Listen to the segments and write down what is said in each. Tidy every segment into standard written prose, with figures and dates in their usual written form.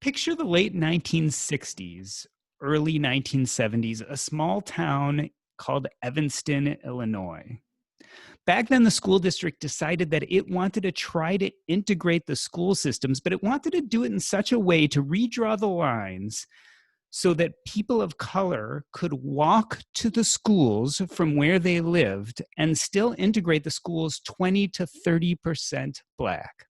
Picture the late 1960s, early 1970s, a small town called Evanston, Illinois. Back then, the school district decided that it wanted to try to integrate the school systems, but it wanted to do it in such a way to redraw the lines so that people of color could walk to the schools from where they lived and still integrate the schools 20 to 30% Black.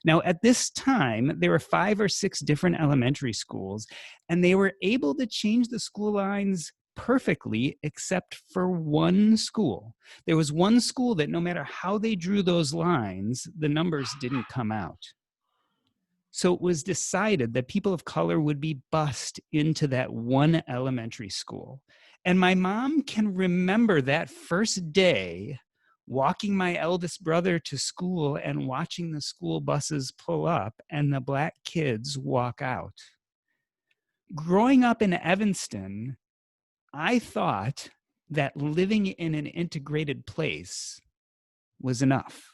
Now, at this time, there were 5 or 6 different elementary schools, and they were able to change the school lines perfectly, except for one school. There was one school that no matter how they drew those lines, the numbers didn't come out. So it was decided that people of color would be bused into that one elementary school. And my mom can remember that first day walking my eldest brother to school and watching the school buses pull up and the Black kids walk out. Growing up in Evanston, I thought that living in an integrated place was enough.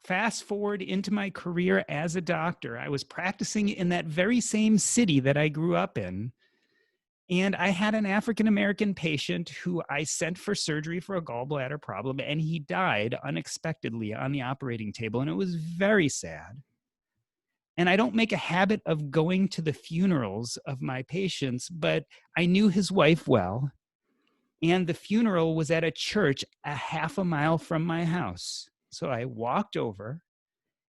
Fast forward into my career as a doctor, I was practicing in that very same city that I grew up in. And I had an African-American patient who I sent for surgery for a gallbladder problem, and he died unexpectedly on the operating table, and it was very sad. And I don't make a habit of going to the funerals of my patients, but I knew his wife well, and the funeral was at a church a half a mile from my house. So I walked over,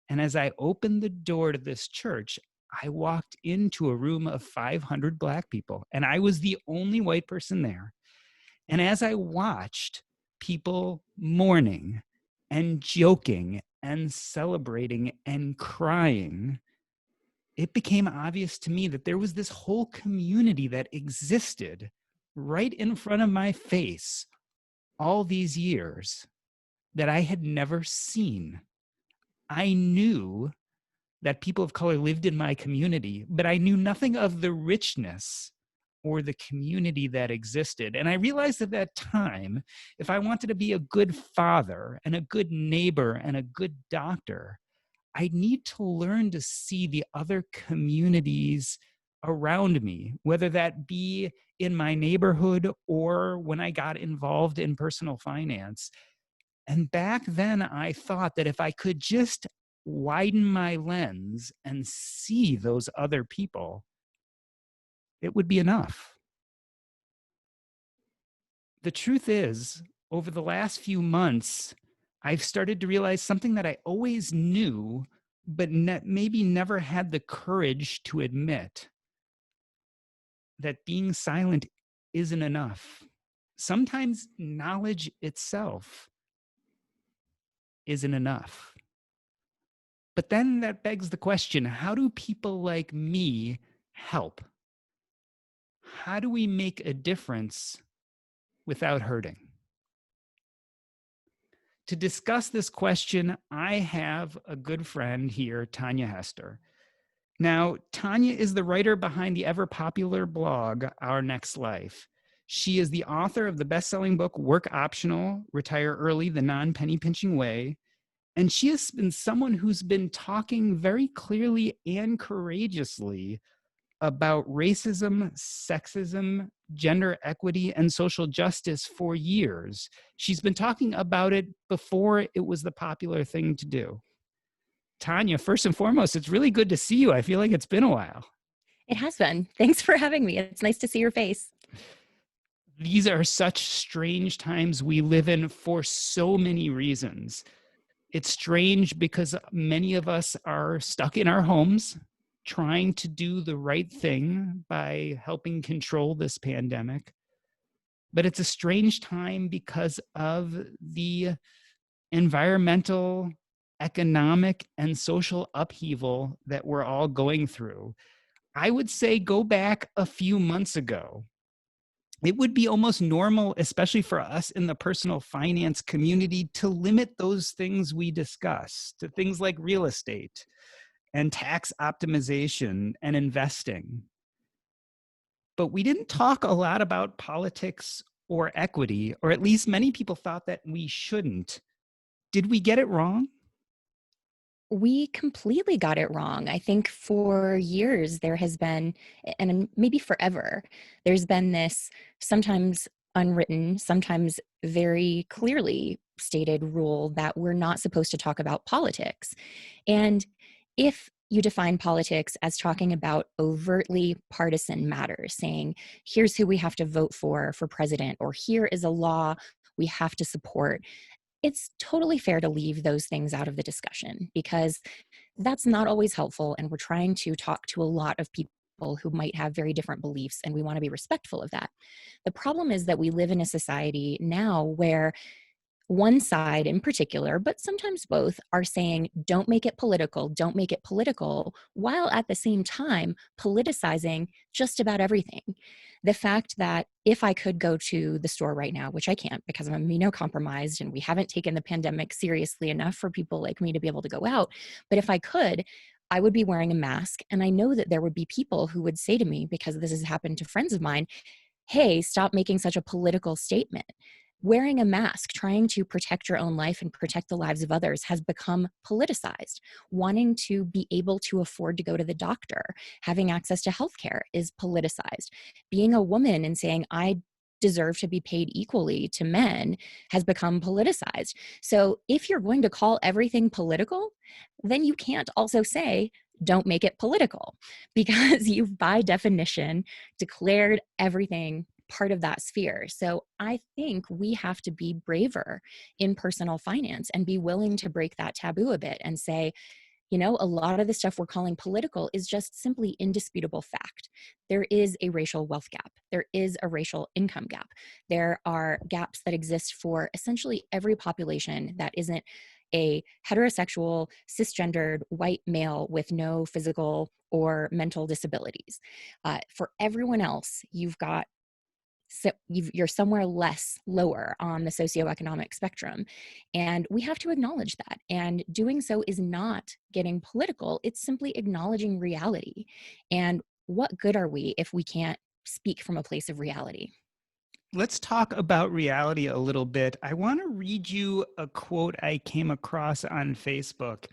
and as I opened the door to this church, I walked into a room of 500 Black people, and I was the only white person there. And as I watched people mourning and joking and celebrating and crying, it became obvious to me that there was this whole community that existed right in front of my face all these years that I had never seen. I knew that people of color lived in my community, but I knew nothing of the richness or the community that existed. And I realized at that time, if I wanted to be a good father and a good neighbor and a good doctor, I need to learn to see the other communities around me, whether that be in my neighborhood or when I got involved in personal finance. And back then, I thought that if I could just widen my lens and see those other people, it would be enough. The truth is, over the last few months, I've started to realize something that I always knew, but maybe never had the courage to admit, that being silent isn't enough. Sometimes knowledge itself isn't enough. But then that begs the question, how do people like me help? How do we make a difference without hurting? To discuss this question, I have a good friend here, Tanja Hester. Now, Tanja is the writer behind the ever-popular blog, Our Next Life. She is the author of the best-selling book, Work Optional, Retire Early, The Non-Penny Pinching Way. And she has been someone who's been talking very clearly and courageously about racism, sexism, gender equity, and social justice for years. She's been talking about it before it was the popular thing to do. Tanja, first and foremost, it's really good to see you. I feel like it's been a while. It has been. Thanks for having me. It's nice to see your face. These are such strange times we live in for so many reasons. It's strange because many of us are stuck in our homes, trying to do the right thing by helping control this pandemic. But it's a strange time because of the environmental, economic, and social upheaval that we're all going through. I would say go back a few months ago. It would be almost normal, especially for us in the personal finance community, to limit those things we discuss to things like real estate and tax optimization and investing. But we didn't talk a lot about politics or equity, or at least many people thought that we shouldn't. Did we get it wrong? We completely got it wrong. I think for years there has been, and maybe forever, there's been this sometimes unwritten, sometimes very clearly stated rule that we're not supposed to talk about politics. And if you define politics as talking about overtly partisan matters, saying, here's who we have to vote for president, or here is a law we have to support, it's totally fair to leave those things out of the discussion because that's not always helpful. And we're trying to talk to a lot of people who might have very different beliefs, and we want to be respectful of that. The problem is that we live in a society now where one side in particular, but sometimes both, are saying, don't make it political, while at the same time politicizing just about everything. The fact that if I could go to the store right now, which I can't because I'm immunocompromised and we haven't taken the pandemic seriously enough for people like me to be able to go out, but if I could, I would be wearing a mask. And I know that there would be people who would say to me, because this has happened to friends of mine, hey, stop making such a political statement. Wearing a mask, trying to protect your own life and protect the lives of others has become politicized. Wanting to be able to afford to go to the doctor, having access to healthcare is politicized. Being a woman and saying, I deserve to be paid equally to men has become politicized. So if you're going to call everything political, then you can't also say, don't make it political, because you've by definition declared everything part of that sphere. So I think we have to be braver in personal finance and be willing to break that taboo a bit and say, a lot of the stuff we're calling political is just simply indisputable fact. There is a racial wealth gap. There is a racial income gap. There are gaps that exist for essentially every population that isn't a heterosexual, cisgendered, white male with no physical or mental disabilities. For everyone else, you're somewhere lower on the socioeconomic spectrum. And we have to acknowledge that. And doing so is not getting political, it's simply acknowledging reality. And what good are we if we can't speak from a place of reality? Let's talk about reality a little bit. I want to read you a quote I came across on Facebook.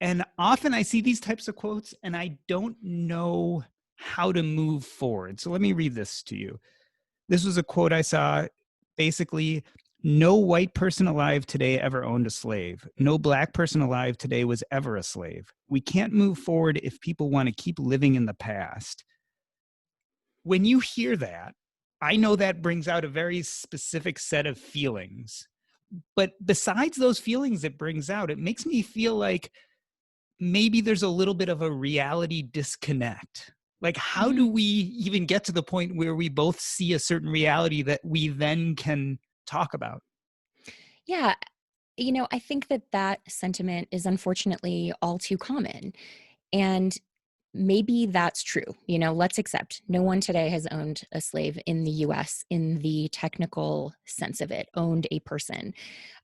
And often I see these types of quotes and I don't know how to move forward. So let me read this to you. This was a quote I saw. Basically, no white person alive today ever owned a slave. No black person alive today was ever a slave. We can't move forward if people want to keep living in the past. When you hear that, I know that brings out a very specific set of feelings. But besides those feelings it brings out, it makes me feel like maybe there's a little bit of a reality disconnect. Like, how do Mhm. we even get to the point where we both see a certain reality that we then can talk about? Yeah, I think that that sentiment is unfortunately all too common. And maybe that's true. Let's accept no one today has owned a slave in the US in the technical sense of it, owned a person.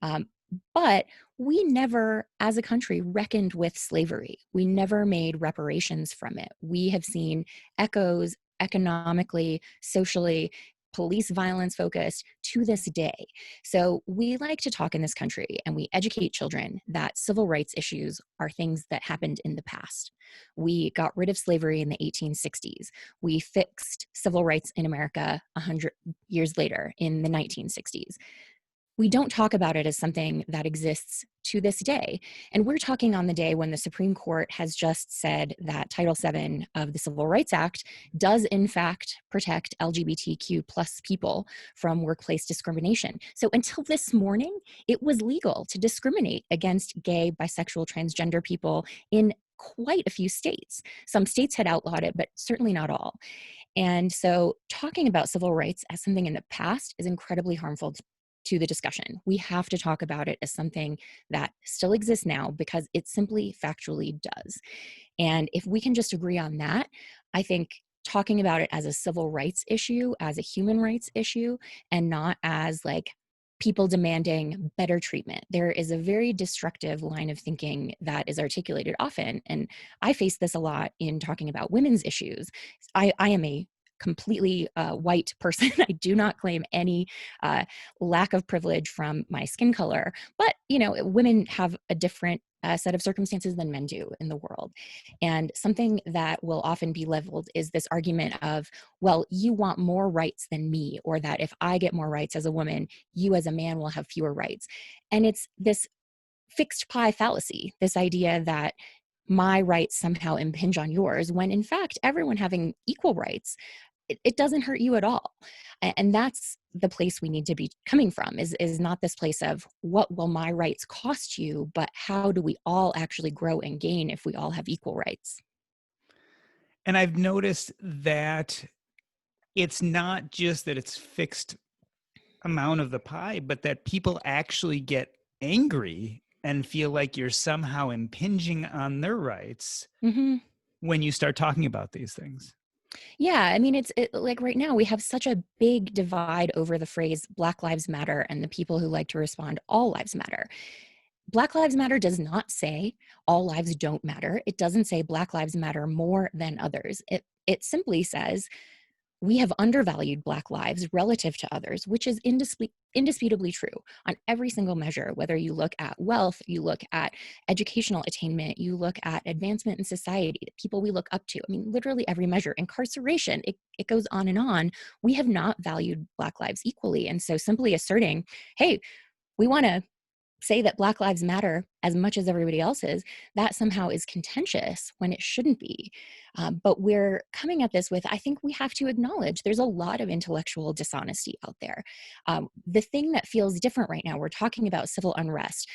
Um, but we never, as a country, reckoned with slavery. We never made reparations from it. We have seen echoes economically, socially, police violence focused to this day. So we like to talk in this country and we educate children that civil rights issues are things that happened in the past. We got rid of slavery in the 1860s. We fixed civil rights in America 100 years later in the 1960s. We don't talk about it as something that exists to this day. And we're talking on the day when the Supreme Court has just said that Title VII of the Civil Rights Act does, in fact, protect LGBTQ plus people from workplace discrimination. So until this morning, it was legal to discriminate against gay, bisexual, transgender people in quite a few states. Some states had outlawed it, but certainly not all. And so talking about civil rights as something in the past is incredibly harmful to the discussion. We have to talk about it as something that still exists now because it simply factually does. And if we can just agree on that, I think talking about it as a civil rights issue, as a human rights issue, and not as like people demanding better treatment. There is a very destructive line of thinking that is articulated often. And I face this a lot in talking about women's issues. I am a completely white person. I do not claim any lack of privilege from my skin color, but women have a different set of circumstances than men do in the world. And something that will often be leveled is this argument of, well, you want more rights than me, or that if I get more rights as a woman, you as a man will have fewer rights. And it's this fixed pie fallacy, this idea that my rights somehow impinge on yours, when in fact, everyone having equal rights, it doesn't hurt you at all. And that's the place we need to be coming from, is not this place of what will my rights cost you, but how do we all actually grow and gain if we all have equal rights? And I've noticed that it's not just that it's fixed amount of the pie, but that people actually get angry and feel like you're somehow impinging on their rights Hmm. when you start talking about these things. Yeah, I mean, like right now we have such a big divide over the phrase Black Lives Matter and the people who like to respond All Lives Matter. Black Lives Matter does not say all lives don't matter. It doesn't say Black Lives Matter more than others. It simply says we have undervalued Black lives relative to others, which is indisputably true on every single measure, whether you look at wealth, you look at educational attainment, you look at advancement in society, the people we look up to. I mean, literally every measure, incarceration, it goes on and on. We have not valued Black lives equally. And so simply asserting, hey, we want to say that Black Lives Matter as much as everybody else's, that somehow is contentious when it shouldn't be. But we're coming at this with, I think we have to acknowledge there's a lot of intellectual dishonesty out there. The thing that feels different right now, we're talking about civil unrest.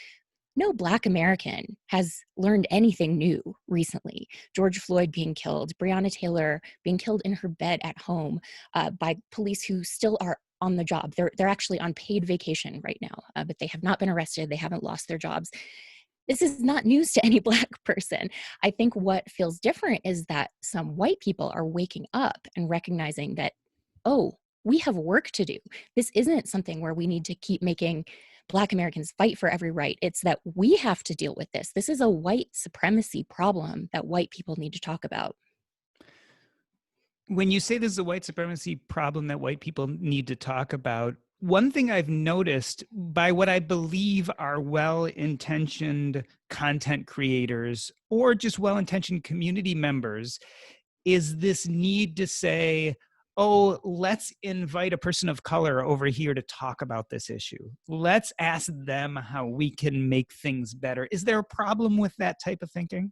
No Black American has learned anything new recently. George Floyd being killed, Breonna Taylor being killed in her bed at home by police who still are on the job. They're actually on paid vacation right now, but they have not been arrested. They haven't lost their jobs. This is not news to any Black person. I think what feels different is that some white people are waking up and recognizing that, oh, we have work to do. This isn't something where we need to keep making Black Americans fight for every right. It's that we have to deal with this. This is a white supremacy problem that white people need to talk about. When you say this is a white supremacy problem that white people need to talk about, one thing I've noticed by what I believe are well-intentioned content creators or just well-intentioned community members is this need to say, oh, let's invite a person of color over here to talk about this issue. Let's ask them how we can make things better. Is there a problem with that type of thinking?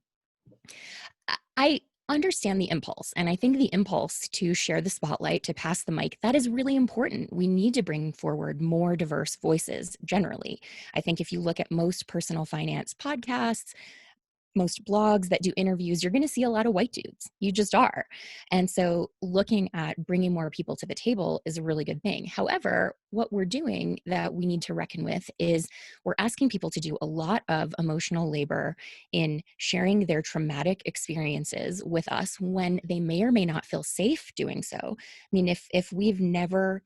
I understand the impulse, and I think the impulse to share the spotlight, to pass the mic, that is really important. We need to bring forward more diverse voices generally. I think if you look at most personal finance podcasts, most blogs that do interviews, you're going to see a lot of white dudes. You just are. And so looking at bringing more people to the table is a really good thing. However, what we're doing that we need to reckon with is we're asking people to do a lot of emotional labor in sharing their traumatic experiences with us when they may or may not feel safe doing so. I mean, if we've never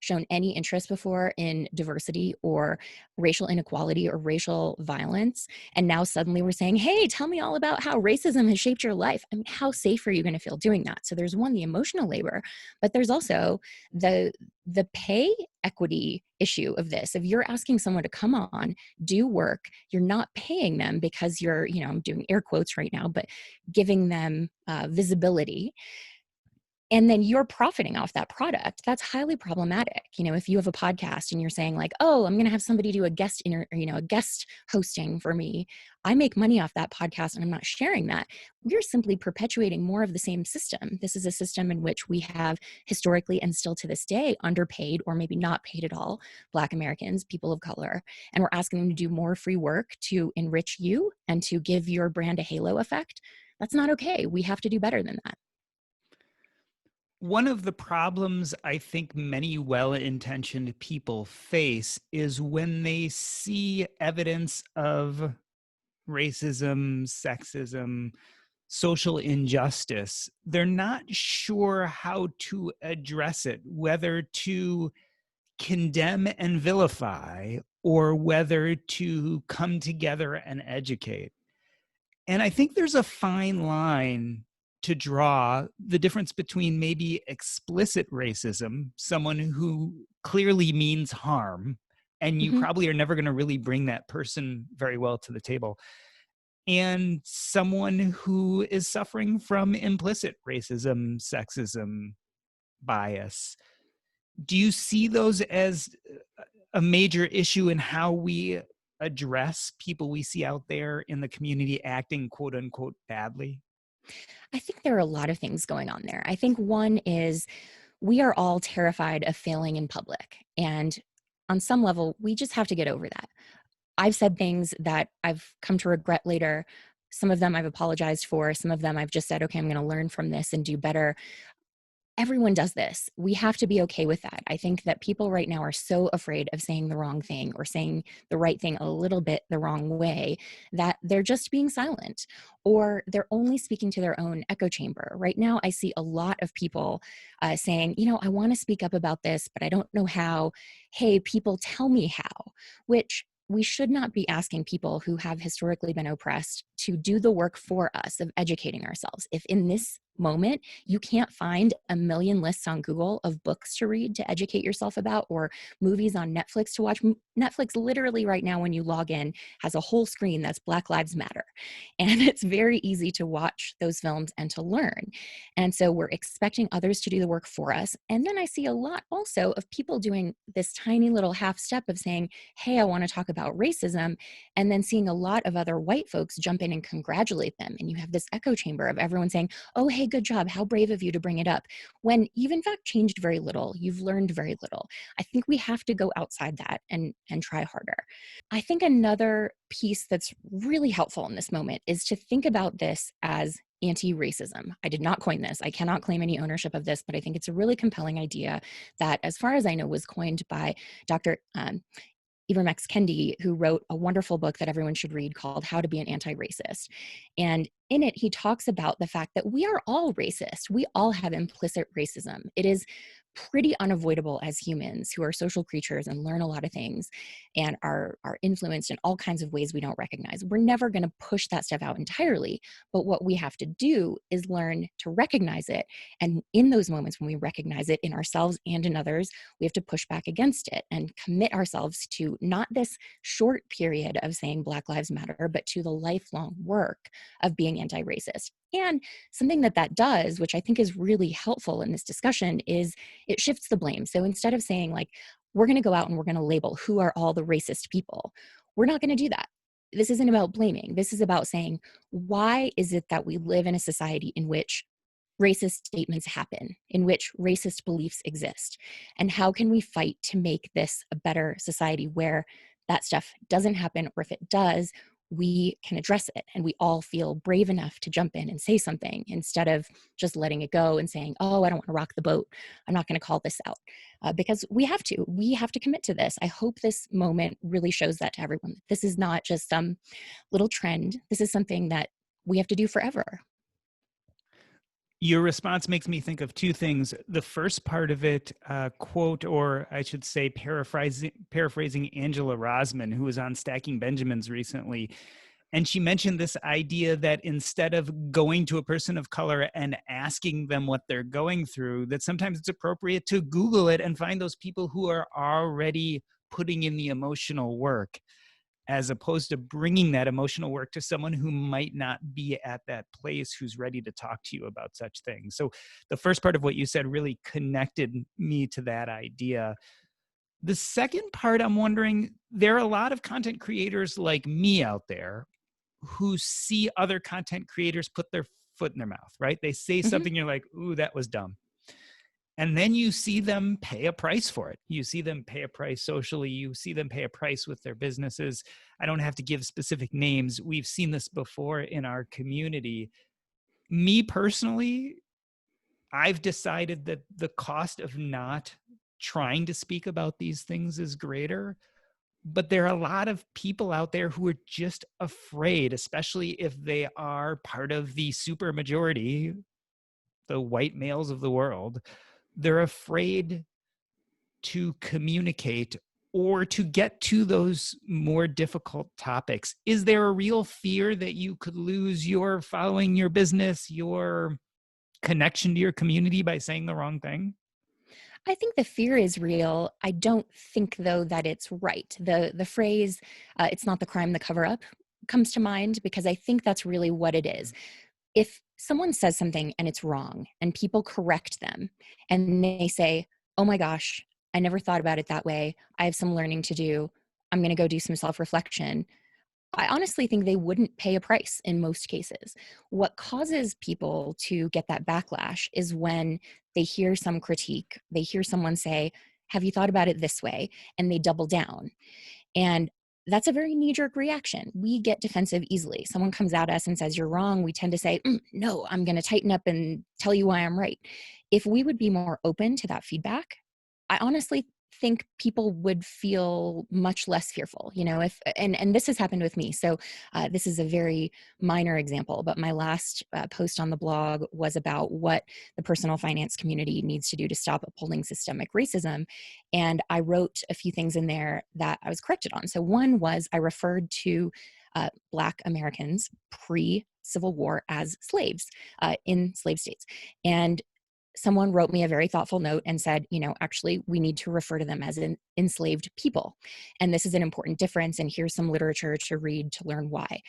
shown any interest before in diversity or racial inequality or racial violence, and now suddenly we're saying, hey, tell me all about how racism has shaped your life. I mean, how safe are you going to feel doing that? So there's one, the emotional labor, but there's also the pay equity issue of this. If you're asking someone to come on, do work, you're not paying them because you're, I'm doing air quotes right now, but giving them visibility, and then you're profiting off that product, that's highly problematic. If you have a podcast and you're saying like, oh, I'm going to have somebody do a a guest hosting for me, I make money off that podcast and I'm not sharing that, we're simply perpetuating more of the same system. This is a system in which we have historically and still to this day underpaid, or maybe not paid at all, Black Americans, people of color, and we're asking them to do more free work to enrich you and to give your brand a halo effect. That's not okay. We have to do better than that. One of the problems I think many well-intentioned people face is when they see evidence of racism, sexism, social injustice, they're not sure how to address it, whether to condemn and vilify or whether to come together and educate. And I think there's a fine line to draw the difference between maybe explicit racism, someone who clearly means harm, and you Mhm. probably are never going to really bring that person very well to the table, and someone who is suffering from implicit racism, sexism, bias. Do you see those as a major issue in how we address people we see out there in the community acting quote unquote badly? I think there are a lot of things going on there. I think one is we are all terrified of failing in public. And on some level, we just have to get over that. I've said things that I've come to regret later. Some of them I've apologized for. Some of them I've just said, okay, I'm going to learn from this and do better. Everyone does this. We have to be okay with that. I think that people right now are so afraid of saying the wrong thing or saying the right thing a little bit the wrong way that they're just being silent or they're only speaking to their own echo chamber. Right now, I see a lot of people saying, I want to speak up about this, but I don't know how. Hey, people, tell me how, which we should not be asking people who have historically been oppressed to do the work for us of educating ourselves. If in this moment you can't find a million lists on Google of books to read to educate yourself about or movies on Netflix to watch, Netflix literally right now when you log in has a whole screen that's Black Lives Matter. And it's very easy to watch those films and to learn. And so we're expecting others to do the work for us. And then I see a lot also of people doing this tiny little half step of saying, hey, I want to talk about racism, and then seeing a lot of other white folks jump in and congratulate them. And you have this echo chamber of everyone saying, oh, hey, good job. How brave of you to bring it up. When you've in fact changed very little, you've learned very little. I think we have to go outside that and try harder. I think another piece that's really helpful in this moment is to think about this as anti-racism. I did not coin this. I cannot claim any ownership of this, but I think it's a really compelling idea that, as far as I know, was coined by Dr. Ibram Kendi, who wrote a wonderful book that everyone should read called How to Be an Anti-Racist. And in it, he talks about the fact that we are all racist. We all have implicit racism. It is pretty unavoidable as humans who are social creatures and learn a lot of things and are influenced in all kinds of ways we don't recognize. We're never going to push that stuff out entirely, but what we have to do is learn to recognize it. And in those moments when we recognize it in ourselves and in others, we have to push back against it and commit ourselves to not this short period of saying Black Lives Matter, but to the lifelong work of being anti-racist. And something that does, which I think is really helpful in this discussion, is it shifts the blame. So instead of saying like, we're going to go out and we're going to label who are all the racist people, we're not going to do that. This isn't about blaming. This is about saying, why is it that we live in a society in which racist statements happen, in which racist beliefs exist? And how can we fight to make this a better society where that stuff doesn't happen, or if it does, we can address it and we all feel brave enough to jump in and say something instead of just letting it go and saying, oh, I don't want to rock the boat. I'm not going to call this out. Because we have to commit to this. I hope this moment really shows that to everyone. This is not just some little trend. This is something that we have to do forever. Your response makes me think of two things. The first part of it, quote, or I should say, paraphrasing Angela Rosman, who was on Stacking Benjamins recently. And she mentioned this idea that instead of going to a person of color and asking them what they're going through, that sometimes it's appropriate to Google it and find those people who are already putting in the emotional work, as opposed to bringing that emotional work to someone who might not be at that place, who's ready to talk to you about such things. So the first part of what you said really connected me to that idea. The second part, I'm wondering, there are a lot of content creators like me out there who see other content creators put their foot in their mouth, right? They say Mhm. something, you're like, ooh, that was dumb. And then you see them pay a price for it. You see them pay a price socially. You see them pay a price with their businesses. I don't have to give specific names. We've seen this before in our community. Me personally, I've decided that the cost of not trying to speak about these things is greater. But there are a lot of people out there who are just afraid, especially if they are part of the super majority, the white males of the world. They're afraid to communicate or to get to those more difficult topics. Is there a real fear that you could lose your following, your business, your connection to your community by saying the wrong thing? I think the fear is real. I don't think though that it's right. The phrase "it's not the crime, the cover up." comes to mind, because I think that's really what it is. If someone says something and it's wrong and people correct them and they say, oh my gosh, I never thought about it that way. I have some learning to do. I'm going to go do some self reflection. I honestly think they wouldn't pay a price in most cases. What causes people to get that backlash is when they hear some critique, they hear someone say, have you thought about it this way? And they double down. And that's a very knee jerk reaction. We get defensive easily. Someone comes at us and says, you're wrong. We tend to say, no, I'm going to tighten up and tell you why I'm right. If we would be more open to that feedback, I honestly think people would feel much less fearful, if and this has happened with me. So this is a very minor example, but my last post on the blog was about what the personal finance community needs to do to stop upholding systemic racism, and I wrote a few things in there that I was corrected on. So one was I referred to Black Americans pre-Civil War as slaves in slave states, and someone wrote me a very thoughtful note and said, actually, we need to refer to them as enslaved people. And this is an important difference. And here's some literature to read to learn why.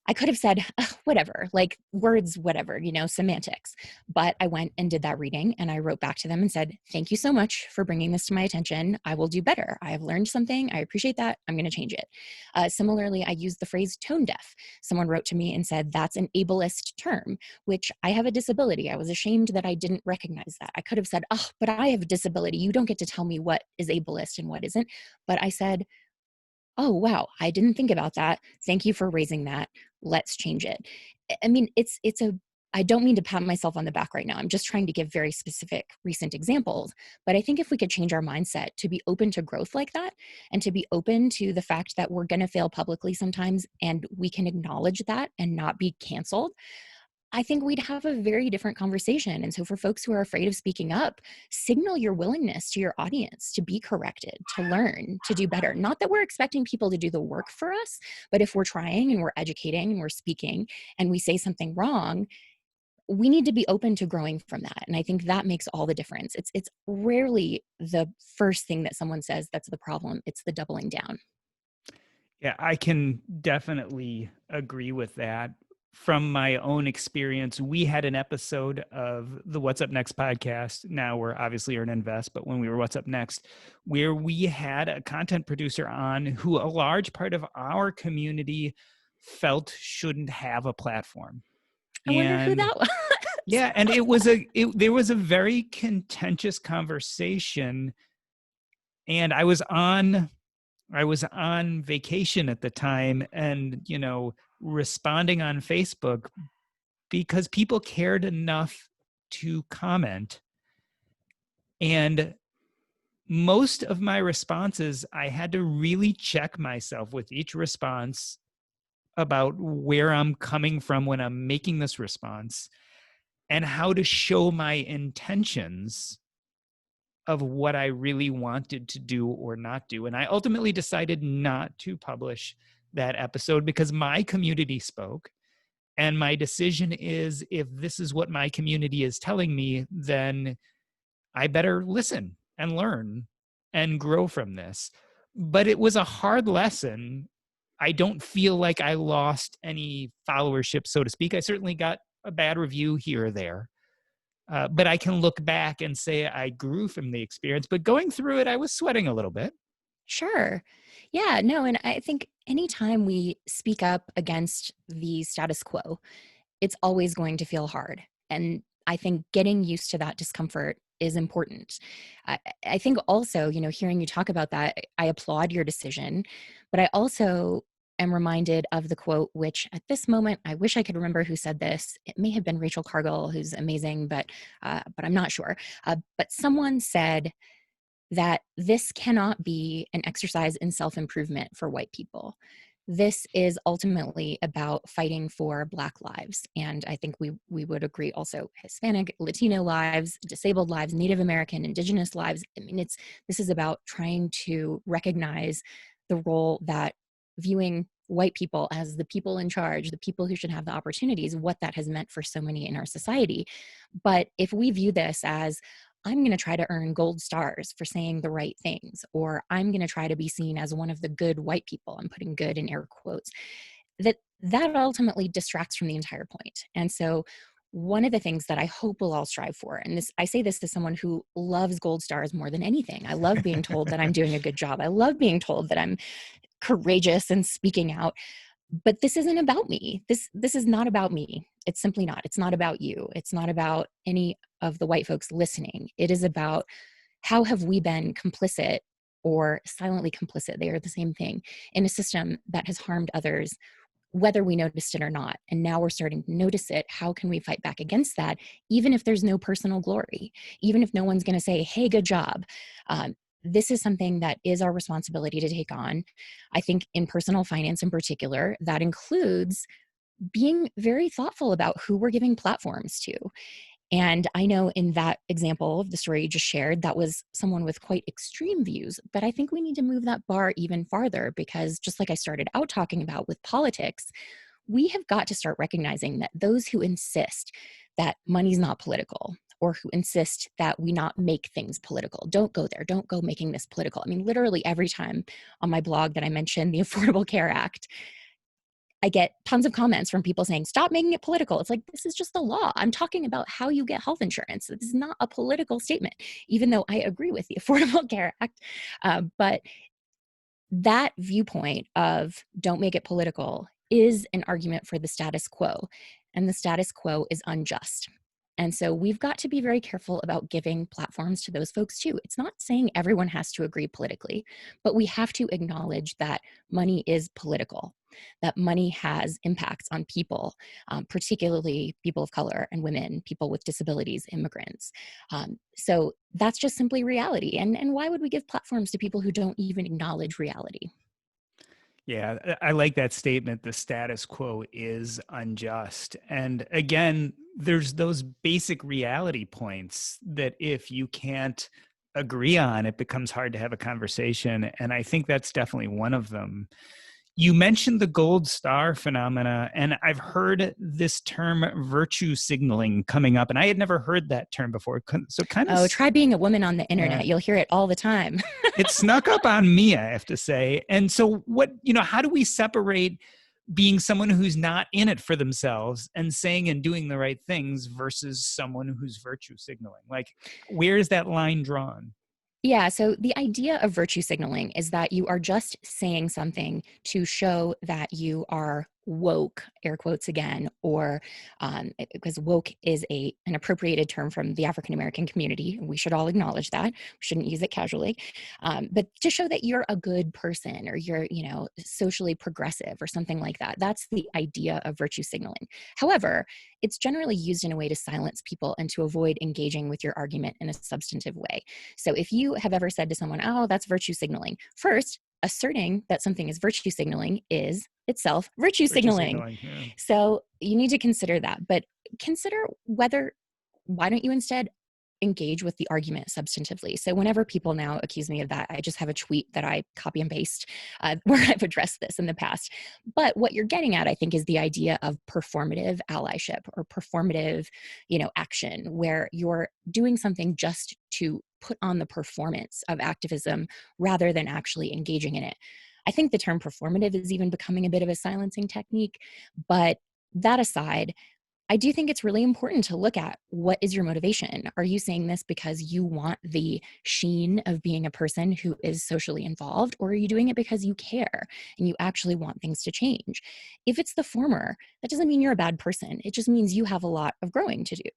I could have said, whatever, like words, whatever, semantics. But I went and did that reading and I wrote back to them and said, thank you so much for bringing this to my attention. I will do better. I have learned something. I appreciate that. I'm going to change it. Similarly, I used the phrase tone deaf. Someone wrote to me and said, that's an ableist term, which I have a disability. I was ashamed that I didn't recognize that. I could have said, oh, but I have a disability. You don't get to tell me what is ableist and what isn't. But I said, oh, wow, I didn't think about that. Thank you for raising that. Let's change it. I mean, I don't mean to pat myself on the back right now. I'm just trying to give very specific recent examples. But I think if we could change our mindset to be open to growth like that, and to be open to the fact that we're going to fail publicly sometimes, and we can acknowledge that and not be canceled, I think we'd have a very different conversation. And so for folks who are afraid of speaking up, signal your willingness to your audience to be corrected, to learn, to do better. Not that we're expecting people to do the work for us, but if we're trying and we're educating and we're speaking and we say something wrong, we need to be open to growing from that. And I think that makes all the difference. It's rarely the first thing that someone says that's the problem. It's the doubling down. Yeah, I can definitely agree with that. From my own experience, we had an episode of the What's Up Next podcast. Now we're obviously Earn Invest, but when we were What's Up Next, where we had a content producer on who a large part of our community felt shouldn't have a platform. I wonder who And that was. yeah, and there was a very contentious conversation, and I was on vacation at the time, and, responding on Facebook because people cared enough to comment. And most of my responses, I had to really check myself with each response about where I'm coming from when I'm making this response and how to show my intentions of what I really wanted to do or not do. And I ultimately decided not to publish that episode because my community spoke. And my decision is, if this is what my community is telling me, then I better listen and learn and grow from this. But it was a hard lesson. I don't feel like I lost any followership, so to speak. I certainly got a bad review here or there. But I can look back and say I grew from the experience. But going through it, I was sweating a little bit. Sure. Yeah, no, and I think anytime we speak up against the status quo, it's always going to feel hard. And I think getting used to that discomfort is important. I think also, hearing you talk about that, I applaud your decision, but I also am reminded of the quote, which at this moment, I wish I could remember who said this. It may have been Rachel Cargill, who's amazing, but I'm not sure. But someone said that this cannot be an exercise in self-improvement for white people. This is ultimately about fighting for Black lives. And I think we would agree also Hispanic, Latino lives, disabled lives, Native American, Indigenous lives. I mean, this is about trying to recognize the role that viewing white people as the people in charge, the people who should have the opportunities, what that has meant for so many in our society. But if we view this as, I'm going to try to earn gold stars for saying the right things, or I'm going to try to be seen as one of the good white people, I'm putting good in air quotes, that ultimately distracts from the entire point. And so one of the things that I hope we'll all strive for, and this, I say this to someone who loves gold stars more than anything. I love being told that I'm doing a good job. I love being told that I'm courageous and speaking out. But this isn't about me. This is not about me. It's simply not. It's not about you. It's not about any of the white folks listening. It is about how have we been complicit or silently complicit, they are the same thing, in a system that has harmed others, whether we noticed it or not. And now we're starting to notice it. How can we fight back against that, even if there's no personal glory, even if no one's going to say, hey, good job? This is something that is our responsibility to take on. I think in personal finance in particular, that includes being very thoughtful about who we're giving platforms to. And I know in that example of the story you just shared, that was someone with quite extreme views. But I think we need to move that bar even farther, because just like I started out talking about with politics, we have got to start recognizing that those who insist that money's not political, or who insist that we not make things political, don't go there, don't go making this political. I mean, literally every time on my blog that I mention the Affordable Care Act, I get tons of comments from people saying, stop making it political. It's like, this is just the law. I'm talking about how you get health insurance. This is not a political statement, even though I agree with the Affordable Care Act. But that viewpoint of don't make it political is an argument for the status quo, and the status quo is unjust. And so we've got to be very careful about giving platforms to those folks too. It's not saying everyone has to agree politically, but we have to acknowledge that money is political, that money has impacts on people, particularly people of color and women, people with disabilities, immigrants. So that's just simply reality. And why would we give platforms to people who don't even acknowledge reality? Yeah, I like that statement. The status quo is unjust. And again, there's those basic reality points that if you can't agree on, it becomes hard to have a conversation. And I think that's definitely one of them. You mentioned the gold star phenomena, and I've heard this term virtue signaling coming up, and I had never heard that term before. So kind of, Oh, try being a woman on the yeah, internet. You'll hear it all the time. it snuck up on me, I have to say. And so what, how do we separate being someone who's not in it for themselves and saying and doing the right things versus someone who's virtue signaling? Like, where is that line drawn? Yeah, so the idea of virtue signaling is that you are just saying something to show that you are woke, air quotes again, or because woke is an appropriated term from the African American community. We should all acknowledge that. We shouldn't use it casually. But to show that you're a good person, or you're, socially progressive or something like that. That's the idea of virtue signaling. However, it's generally used in a way to silence people and to avoid engaging with your argument in a substantive way. So if you have ever said to someone, oh, that's virtue signaling, first, asserting that something is virtue signaling is itself virtue Virtue signaling. signaling, yeah. So you need to consider that, but consider why don't you instead engage with the argument substantively? So whenever people now accuse me of that, I just have a tweet that I copy and paste where I've addressed this in the past. But what you're getting at, I think, is the idea of performative allyship, or performative, action, where you're doing something just to put on the performance of activism rather than actually engaging in it. I think the term performative is even becoming a bit of a silencing technique. But that aside, I do think it's really important to look at, what is your motivation? Are you saying this because you want the sheen of being a person who is socially involved, or are you doing it because you care and you actually want things to change? If it's the former, that doesn't mean you're a bad person. It just means you have a lot of growing to do.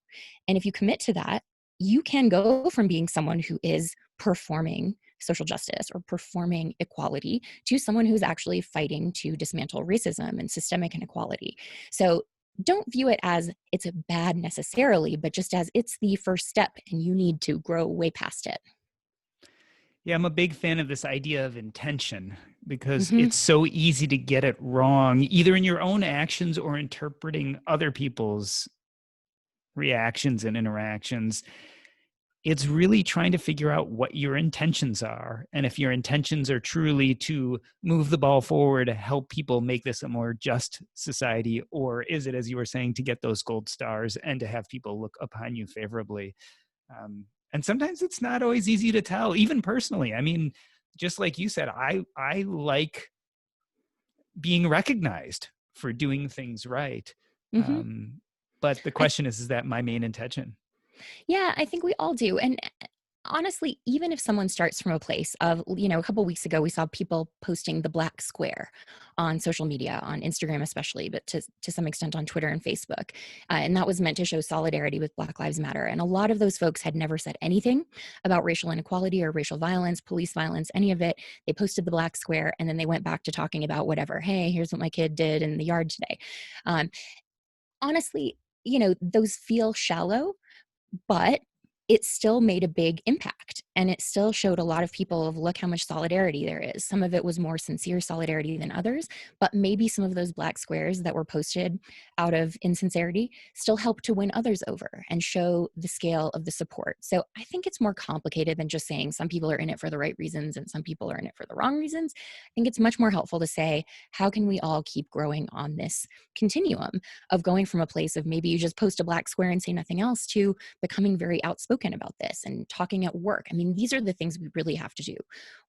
And if you commit to that, you can go from being someone who is performing social justice or performing equality to someone who's actually fighting to dismantle racism and systemic inequality. So don't view it as it's a bad necessarily, but just as it's the first step and you need to grow way past it. Yeah, I'm a big fan of this idea of intention, because Mm-hmm. it's so easy to get it wrong, either in your own actions or interpreting other people's reactions and interactions. It's really trying to figure out what your intentions are. And if your intentions are truly to move the ball forward, help people make this a more just society, or is it, as you were saying, to get those gold stars and to have people look upon you favorably? And sometimes it's not always easy to tell, even personally. I mean, just like you said, I like being recognized for doing things right. Hmm. But the I question is that my main intention? Yeah, I think we all do. And honestly, even if someone starts from a place of, a couple weeks ago, we saw people posting the black square on social media, on Instagram especially, but to some extent on Twitter and Facebook. And that was meant to show solidarity with Black Lives Matter. And a lot of those folks had never said anything about racial inequality or racial violence, police violence, any of it. They posted the black square and then they went back to talking about whatever. Hey, here's what my kid did in the yard today. Um, Honestly, those feel shallow, but it still made a big impact. And it still showed a lot of people of look how much solidarity there is. Some of it was more sincere solidarity than others, but maybe some of those black squares that were posted out of insincerity still helped to win others over and show the scale of the support. So I think it's more complicated than just saying some people are in it for the right reasons and some people are in it for the wrong reasons. I think it's much more helpful to say, how can we all keep growing on this continuum of going from a place of maybe you just post a black square and say nothing else to becoming very outspoken about this and talking at work. I mean, these are the things we really have to do.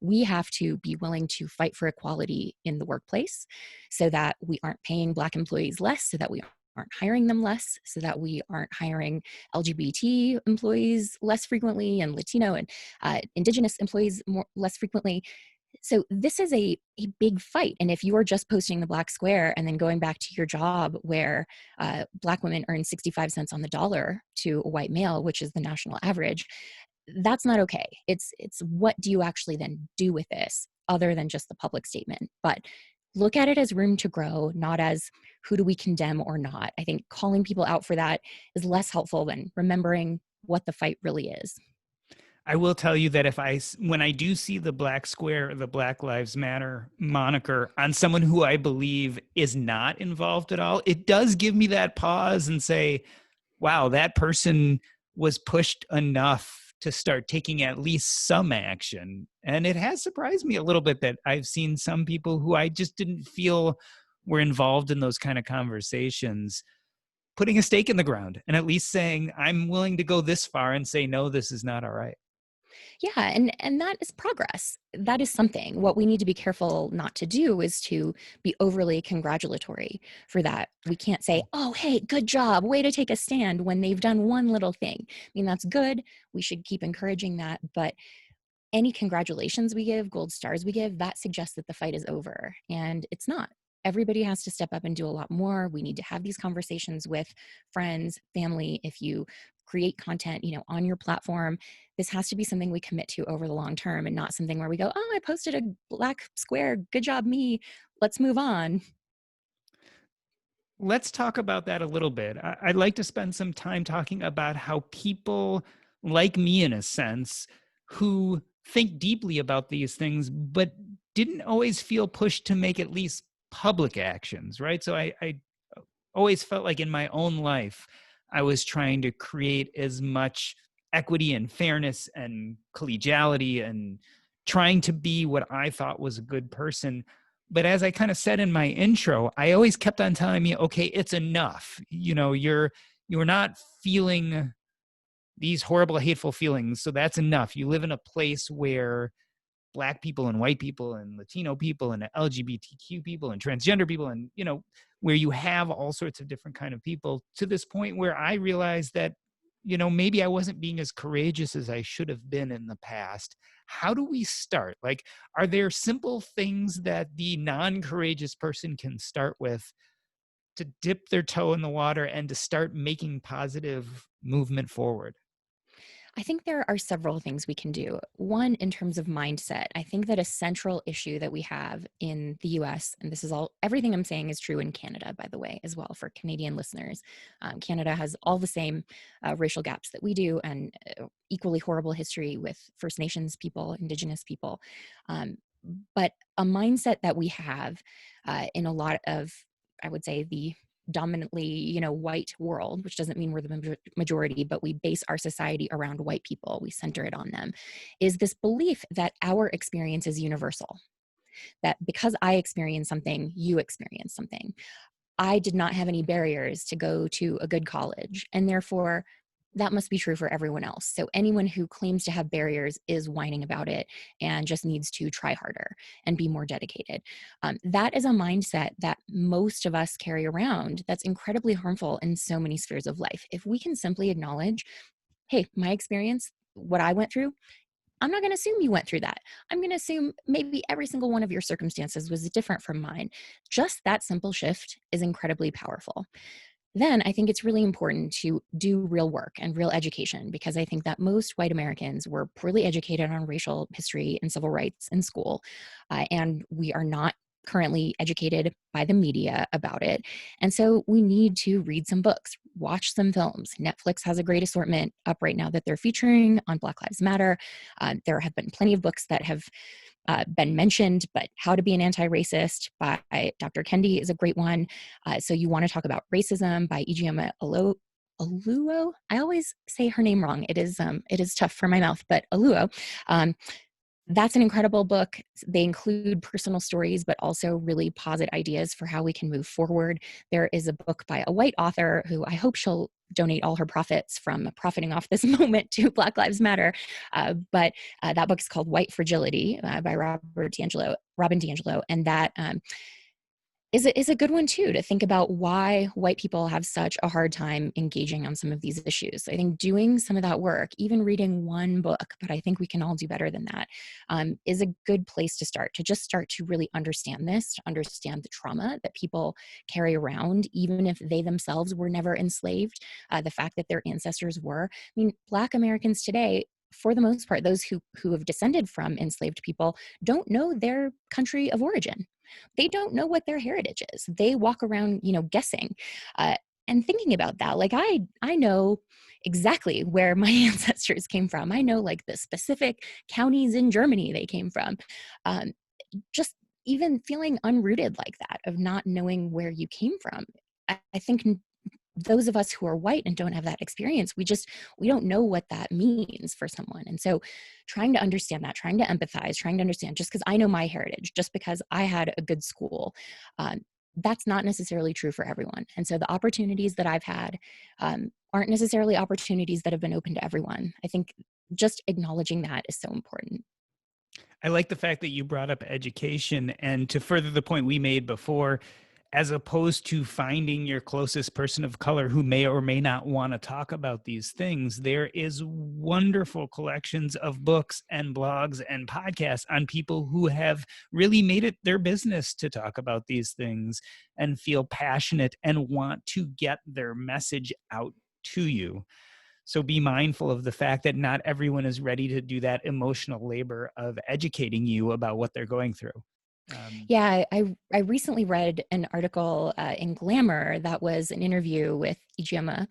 We have to be willing to fight for equality in the workplace so that we aren't paying Black employees less, so that we aren't hiring them less, so that we aren't hiring LGBT employees less frequently and Latino and Indigenous employees less frequently. So this is a big fight. And if you are just posting the black square and then going back to your job where Black women earn 65 cents on the dollar to a white male, which is the national average, that's not okay. It's what do you actually then do with this other than just the public statement? But look at it as room to grow, not as who do we condemn or not. I think calling people out for that is less helpful than remembering what the fight really is. I will tell you that when I do see the black square or the Black Lives Matter moniker on someone who I believe is not involved at all, it does give me that pause and say, wow, that person was pushed enough to start taking at least some action. And it has surprised me a little bit that I've seen some people who I just didn't feel were involved in those kind of conversations putting a stake in the ground and at least saying, I'm willing to go this far and say, no, this is not all right. Yeah, and that is progress. That is something. What we need to be careful not to do is to be overly congratulatory for that. We can't say, "Oh, hey, good job. Way to take a stand," when they've done one little thing. I mean, that's good. We should keep encouraging that, but any congratulations we give, gold stars we give, that suggests that the fight is over. And it's not. Everybody has to step up and do a lot more. We need to have these conversations with friends, family. If you create content, on your platform, this has to be something we commit to over the long term and not something where we go, oh, I posted a black square. Good job, me. Let's move on. Let's talk about that a little bit. I'd like to spend some time talking about how people like me, in a sense, who think deeply about these things, but didn't always feel pushed to make at least public actions, right? So I always felt like in my own life, I was trying to create as much equity and fairness and collegiality and trying to be what I thought was a good person. But as I kind of said in my intro, I always kept on telling me, okay, it's enough. You're not feeling these horrible, hateful feelings. So that's enough. You live in a place where Black people and white people and Latino people and LGBTQ people and transgender people and where you have all sorts of different kind of people, to this point where I realized that maybe I wasn't being as courageous as I should have been in the past. How do we start? Like, are there simple things that the non-courageous person can start with to dip their toe in the water and to start making positive movement forward? I think there are several things we can do. One, in terms of mindset, I think that a central issue that we have in the US, and this is everything I'm saying is true in Canada, by the way, as well for Canadian listeners. Canada has all the same racial gaps that we do and equally horrible history with First Nations people, Indigenous people. Um, but a mindset that we have in a lot of, I would say, the dominantly white world, which doesn't mean we're the majority, but we base our society around white people, we center it on them, is this belief that our experience is universal, that because I experience something, you experience something. I did not have any barriers to go to a good college, and therefore that must be true for everyone else. So anyone who claims to have barriers is whining about it and just needs to try harder and be more dedicated. That is a mindset that most of us carry around that's incredibly harmful in so many spheres of life. If we can simply acknowledge, hey, my experience, what I went through, I'm not going to assume you went through that. I'm going to assume maybe every single one of your circumstances was different from mine. Just that simple shift is incredibly powerful. Then I think it's really important to do real work and real education, because I think that most white Americans were poorly educated on racial history and civil rights in school, and we are not currently educated by the media about it. And so we need to read some books, watch some films. Netflix has a great assortment up right now that they're featuring on Black Lives Matter. There have been plenty of books that have been mentioned, but How to Be an Anti-Racist by Dr. Kendi is a great one. So you want to talk about racism by Ijeoma Oluo. I always say her name wrong. It is tough for my mouth, but Oluo. That's an incredible book. They include personal stories, but also really posit ideas for how we can move forward. There is a book by a white author who I hope she'll donate all her profits from profiting off this moment to Black Lives Matter. But that book is called White Fragility by Robin DiAngelo. And that is a good one too, to think about why white people have such a hard time engaging on some of these issues. So I think doing some of that work, even reading one book, but I think we can all do better than that, is a good place to start, to just start to really understand this, to understand the trauma that people carry around, even if they themselves were never enslaved, the fact that their ancestors were. I mean, Black Americans today, for the most part, those who have descended from enslaved people, don't know their country of origin. They don't know what their heritage is. They walk around, guessing, and thinking about that. Like I know exactly where my ancestors came from. I know like the specific counties in Germany they came from. Um, just even feeling unrooted like that, of not knowing where you came from. I think those of us who are white and don't have that experience, we don't know what that means for someone. And so trying to understand that, trying to empathize, trying to understand, just because I know my heritage, just because I had a good school, that's not necessarily true for everyone. And so the opportunities that I've had aren't necessarily opportunities that have been open to everyone. I think just acknowledging that is so important. I like the fact that you brought up education, and to further the point we made before, as opposed to finding your closest person of color who may or may not want to talk about these things, there is wonderful collections of books and blogs and podcasts on people who have really made it their business to talk about these things and feel passionate and want to get their message out to you. So be mindful of the fact that not everyone is ready to do that emotional labor of educating you about what they're going through. Yeah, I recently read an article in Glamour that was an interview with Ijeoma,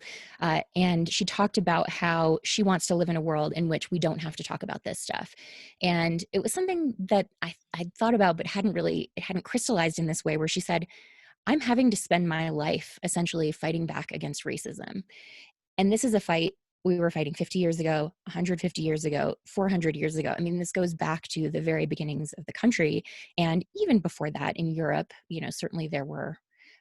and she talked about how she wants to live in a world in which we don't have to talk about this stuff. And it was something that I'd thought about, but it hadn't crystallized in this way, where she said, I'm having to spend my life essentially fighting back against racism. And this is a fight we were fighting 50 years ago, 150 years ago, 400 years ago. I mean, this goes back to the very beginnings of the country. And even before that in Europe, certainly there were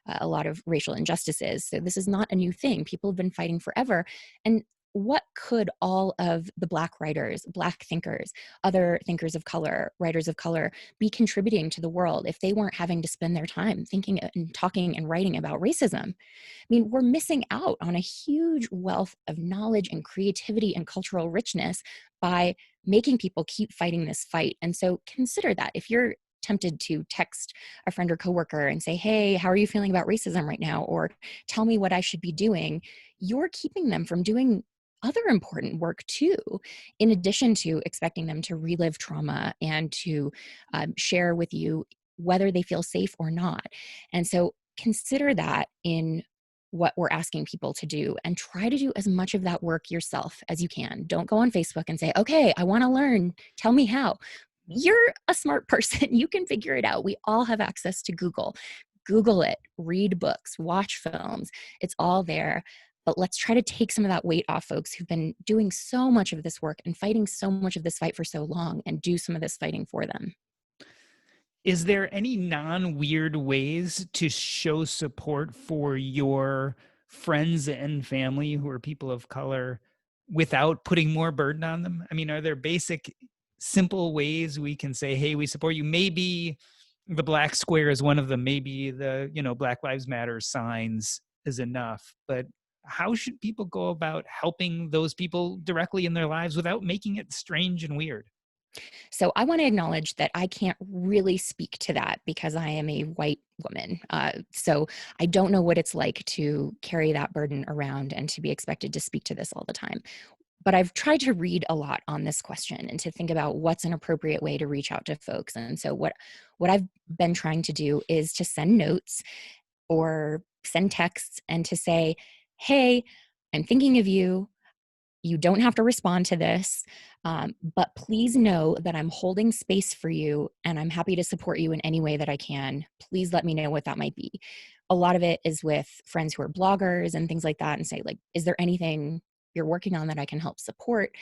a lot of racial injustices. So this is not a new thing. People have been fighting forever. And what could all of the Black writers, Black thinkers, other thinkers of color, writers of color, be contributing to the world if they weren't having to spend their time thinking and talking and writing about racism? I mean, we're missing out on a huge wealth of knowledge and creativity and cultural richness by making people keep fighting this fight. And so consider that. If you're tempted to text a friend or coworker and say, hey, how are you feeling about racism right now? Or tell me what I should be doing, you're keeping them from doing other important work too, in addition to expecting them to relive trauma and to share with you whether they feel safe or not. And so consider that in what we're asking people to do, and try to do as much of that work yourself as you can. Don't go on Facebook and say, okay, I want to learn. Tell me how. You're a smart person. You can figure it out. We all have access to Google. Google it, read books, watch films. It's all there. But let's try to take some of that weight off folks who've been doing so much of this work and fighting so much of this fight for so long, and do some of this fighting for them. Is there any non-weird ways to show support for your friends and family who are people of color without putting more burden on them? I mean, are there basic, simple ways we can say, hey, we support you? Maybe the black square is one of them. Maybe the, Black Lives Matter signs is enough. But how should people go about helping those people directly in their lives without making it strange and weird? So I want to acknowledge that I can't really speak to that because I am a white woman. So I don't know what it's like to carry that burden around and to be expected to speak to this all the time. But I've tried to read a lot on this question and to think about what's an appropriate way to reach out to folks. And so what I've been trying to do is to send notes or send texts and to say, "Hey, I'm thinking of you. You don't have to respond to this, but please know that I'm holding space for you and I'm happy to support you in any way that I can. Please let me know what that might be." A lot of it is with friends who are bloggers and things like that, and say, like, is there anything you're working on that I can help support?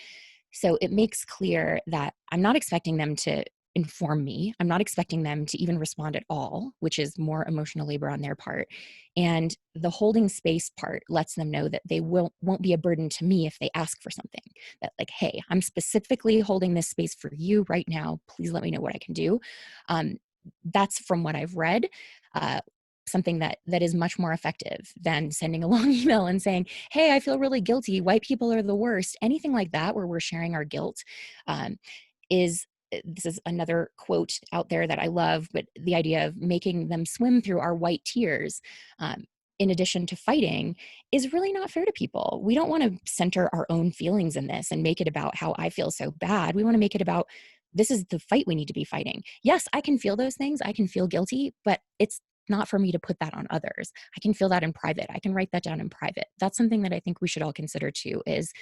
So it makes clear that I'm not expecting them to inform me. I'm not expecting them to even respond at all, which is more emotional labor on their part. And the holding space part lets them know that they won't be a burden to me if they ask for something. That, like, hey, I'm specifically holding this space for you right now. Please let me know what I can do. Um, that's from what I've read. Uh, Something that is much more effective than sending a long email and saying, "Hey, I feel really guilty. White people are the worst." Anything like that, where we're sharing our guilt, um, is this is another quote out there that I love, but the idea of making them swim through our white tears, um, in addition to fighting, is really not fair to people. We don't want to center our own feelings in this and make it about how I feel so bad. We want to make it about, this is the fight we need to be fighting. Yes, I can feel those things. I can feel guilty, but it's not for me to put that on others. I can feel that in private. I can write that down in private. That's something that I think we should all consider too, is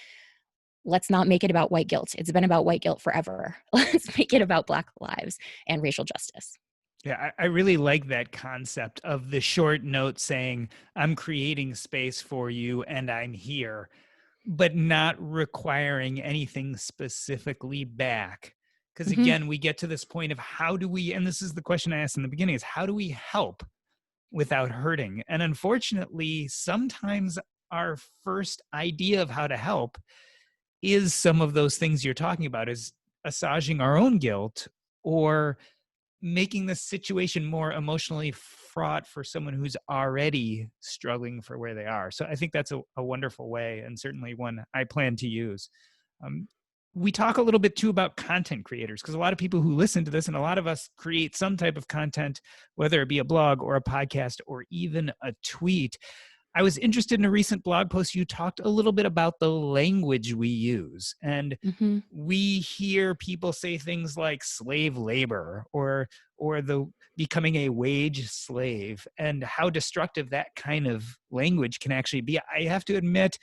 let's not make it about white guilt. It's been about white guilt forever. Let's make it about Black lives and racial justice. Yeah, I really like that concept of the short note saying, I'm creating space for you and I'm here, but not requiring anything specifically back. Because Mhm. again, we get to this point of how do we, and this is the question I asked in the beginning, is how do we help without hurting? And unfortunately, sometimes our first idea of how to help is some of those things you're talking about, is assuaging our own guilt or making the situation more emotionally fraught for someone who's already struggling for where they are. So I think that's a wonderful way, and certainly one I plan to use. Um, we talk a little bit too about content creators, because a lot of people who listen to this, and a lot of us create some type of content, whether it be a blog or a podcast or even a tweet. I was interested in a recent blog post. You talked a little bit about the language we use. And Mhm. we hear people say things like slave labor or the becoming a wage slave, and how destructive that kind of language can actually be. I have to admit,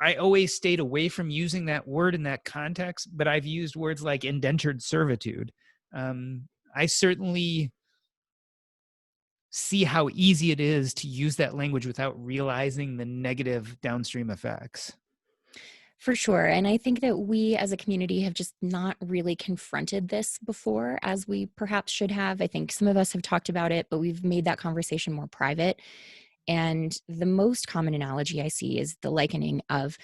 I always stayed away from using that word in that context, but I've used words like indentured servitude. I certainly see how easy it is to use that language without realizing the negative downstream effects. For sure. And I think that we as a community have just not really confronted this before as we perhaps should have. I think some of us have talked about it, but we've made that conversation more private. And the most common analogy I see is the likening of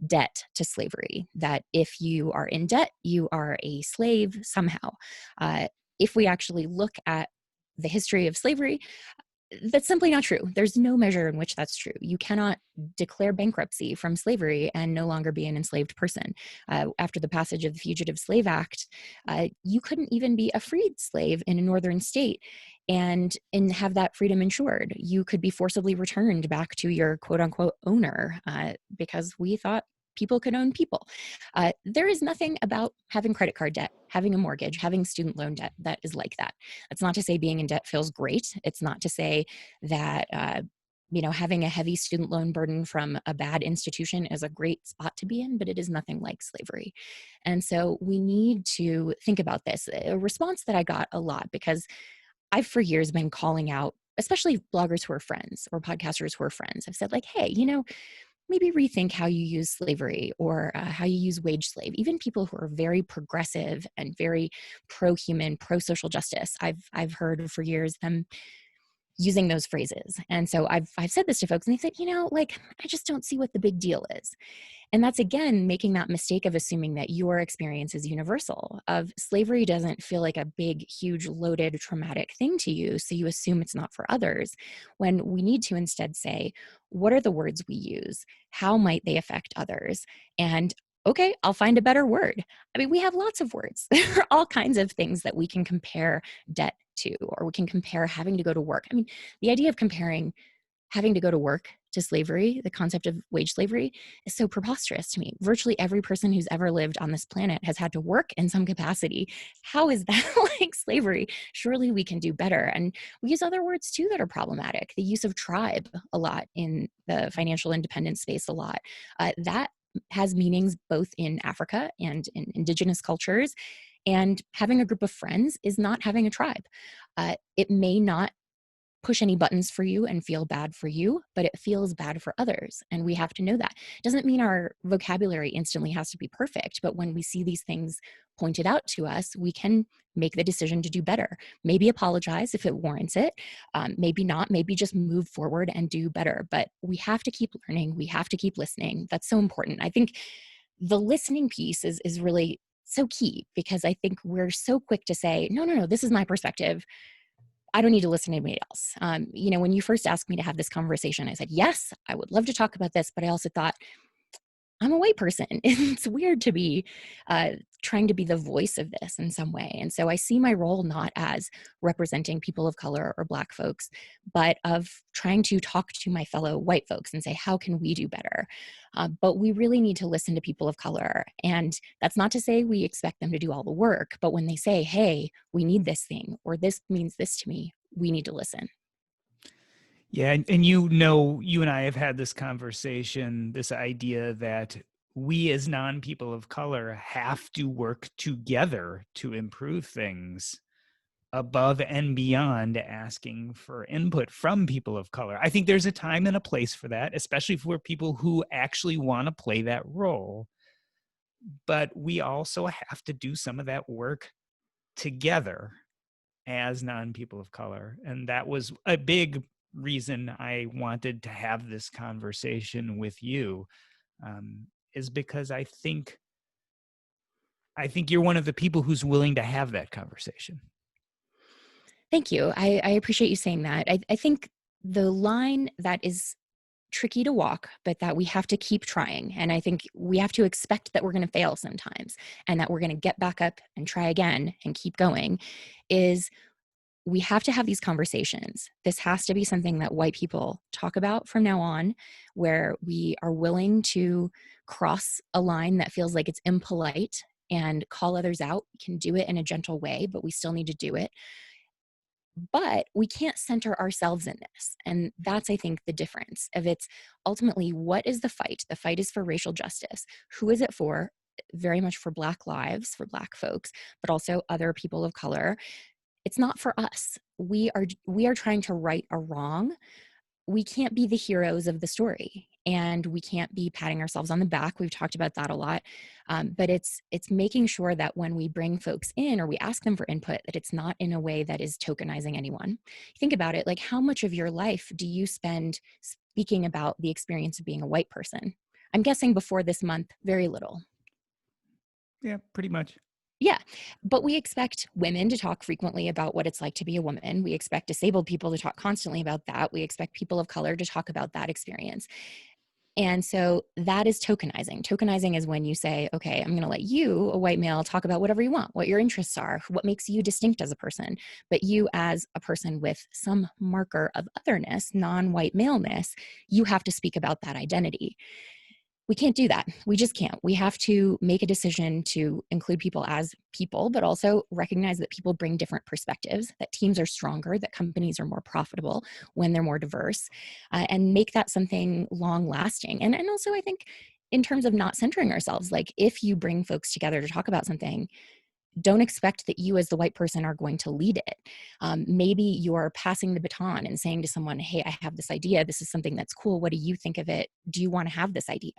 debt to slavery, that if you are in debt, you are a slave somehow. If we actually look at the history of slavery, that's simply not true. There's no measure in which that's true. You cannot declare bankruptcy from slavery and no longer be an enslaved person. After the passage of the Fugitive Slave Act, you couldn't even be a freed slave in a northern state and have that freedom ensured. You could be forcibly returned back to your quote unquote owner, because we thought people could own people. There is nothing about having credit card debt, having a mortgage, having student loan debt that is like that. That's not to say being in debt feels great. It's not to say that having a heavy student loan burden from a bad institution is a great spot to be in, but it is nothing like slavery. And so we need to think about this. A response that I got a lot, because I've for years been calling out, especially bloggers who are friends or podcasters who are friends. I've said, like, hey, maybe rethink how you use slavery or how you use wage slave. Even people who are very progressive and very pro-human, pro-social justice, I've heard for years them using those phrases. And so I've said this to folks and they said, like, I just don't see what the big deal is. And that's again making that mistake of assuming that your experience is universal. Of slavery doesn't feel like a big, huge, loaded, traumatic thing to you, so you assume it's not for others. When we need to instead say, what are the words we use? How might they affect others? And okay, I'll find a better word. I mean, we have lots of words. There are all kinds of things that we can compare debt to, or we can compare having to go to work. I mean, the idea of comparing having to go to work to slavery, the concept of wage slavery, is so preposterous to me. Virtually every person who's ever lived on this planet has had to work in some capacity. How is that like slavery? Surely we can do better. And we use other words too that are problematic. The use of tribe a lot in the financial independence space, a lot. That has meanings both in Africa and in indigenous cultures. And having a group of friends is not having a tribe. It may not push any buttons for you and feel bad for you, but it feels bad for others. And we have to know that. Doesn't mean our vocabulary instantly has to be perfect, but when we see these things pointed out to us, we can make the decision to do better. Maybe apologize if it warrants it. Maybe not, maybe just move forward and do better. But we have to keep learning. We have to keep listening. That's so important. I think the listening piece is really so key, because I think we're so quick to say, no, this is my perspective. I don't need to listen to anybody else. When you first asked me to have this conversation, I said, yes, I would love to talk about this. But I also thought, I'm a white person. It's weird to be trying to be the voice of this in some way. And so I see my role not as representing people of color or Black folks, but of trying to talk to my fellow white folks and say, how can we do better? But we really need to listen to people of color. And that's not to say we expect them to do all the work, but when they say, hey, we need this thing, or this means this to me, we need to listen. Yeah, and you and I have had this conversation, this idea that we as non-people of color have to work together to improve things above and beyond asking for input from people of color. I think there's a time and a place for that, especially for people who actually want to play that role. But we also have to do some of that work together as non-people of color. And that was a big reason I wanted to have this conversation with you, is because I think you're one of the people who's willing to have that conversation. Thank you. I appreciate you saying that. I think the line that is tricky to walk, but that we have to keep trying. And I think we have to expect that we're going to fail sometimes and that we're going to get back up and try again and keep going, is we have to have these conversations. This has to be something that white people talk about from now on, where we are willing to cross a line that feels like it's impolite and call others out. We can do it in a gentle way, but we still need to do it. But we can't center ourselves in this. And that's, I think, the difference of it's ultimately, what is the fight? The fight is for racial justice. Who is it for? Very much for Black lives, for Black folks, but also other people of color. It's not for us. We are trying to right a wrong. We can't be the heroes of the story, and we can't be patting ourselves on the back. We've talked about that a lot. But it's making sure that when we bring folks in or we ask them for input, that it's not in a way that is tokenizing anyone. Think about it, like, how much of your life do you spend speaking about the experience of being a white person? I'm guessing before this month, very little. Yeah, pretty much. Yeah, but we expect women to talk frequently about what it's like to be a woman. We expect disabled people to talk constantly about that. We expect people of color to talk about that experience. And so that is tokenizing. Tokenizing is when you say, okay, I'm going to let you, a white male, talk about whatever you want, what your interests are, what makes you distinct as a person. But you, as a person with some marker of otherness, non-white maleness, you have to speak about that identity. We can't do that. We just can't. We have to make a decision to include people as people, but also recognize that people bring different perspectives, that teams are stronger, that companies are more profitable when they're more diverse, and make that something long lasting. And also, I think, in terms of not centering ourselves, like, if you bring folks together to talk about something, don't expect that you as the white person are going to lead it. Maybe you're passing the baton and saying to someone, hey, I have this idea. This is something that's cool. What do you think of it? Do you want to have this idea?